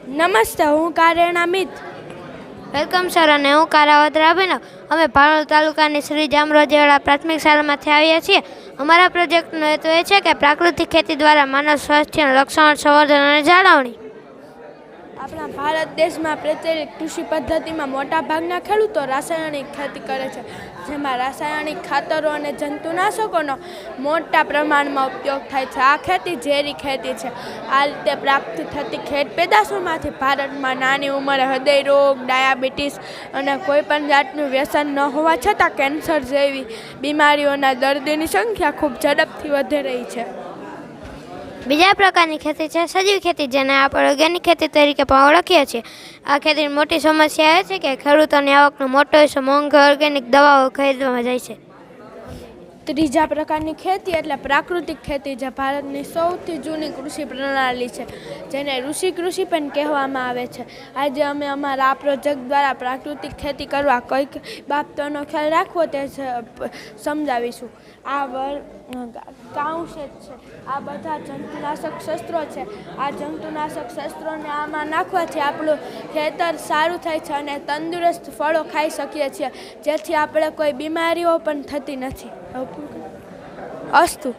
નમસ્તે, હું કારેણા મિત. Welcome sir. અને હું કારાવત રાબેના. અમે ભાણોદ તાલુકાની શ્રી જામરોજેવાડા પ્રાથમિક શાળામાંથી આવ્યા છીએ. અમારા પ્રોજેક્ટનો હેતુ એ છે કે પ્રાકૃતિક ખેતી દ્વારા માનવ સ્વાસ્થ્યનું રક્ષણ, સંવર્ધન અને જાળવણી. આપણા ભારત દેશમાં પ્રચલિત કૃષિ પદ્ધતિમાં મોટાભાગના ખેડૂતો રાસાયણિક ખેતી કરે છે, જેમાં રાસાયણિક ખાતરો અને જંતુનાશકોનો મોટા પ્રમાણમાં ઉપયોગ થાય છે. આ ખેતી ઝેરી ખેતી છે. આ રીતે પ્રાપ્ત થતી ખેત પેદાશોમાંથી ભારતમાં નાની ઉંમરે હૃદય રોગ, ડાયાબિટીસ અને કોઈપણ જાતનું વ્યસન ન હોવા છતાં કેન્સર જેવી બીમારીઓના દર્દીની સંખ્યા ખૂબ ઝડપથી વધી રહી છે. બીજા પ્રકારની ખેતી છે સજીવ ખેતી, જેને આપણે ઓર્ગેનિક ખેતી તરીકે પણ ઓળખીએ છીએ. આ ખેતીની મોટી સમસ્યા એ છે કે ખેડૂતોની આવકનો મોટો હિસ્સો મોંઘી ઓર્ગેનિક દવાઓ ખરીદવામાં જાય છે. ત્રીજા પ્રકારની ખેતી એટલે પ્રાકૃતિક ખેતી, જે ભારતની સૌથી જૂની કૃષિ પ્રણાલી છે, જેને ઋષિ કૃષિ પણ કહેવામાં આવે છે. આજે અમે અમારા આ પ્રોજેક્ટ દ્વારા પ્રાકૃતિક ખેતી કરવા કઈક બાબતોનો ખ્યાલ રાખવો તે સમજાવીશું. આ કાઉન્સેટ છે, આ બધા જંતુનાશક શસ્ત્રો છે. આ જંતુનાશક શસ્ત્રોને આમાં નાખવાથી આપણું ખેતર સારું થાય છે અને તંદુરસ્ત ફળો ખાઈ શકીએ છીએ, જેથી આપણે કોઈ બીમારીઓ પણ થતી નથી. અસ્તુ.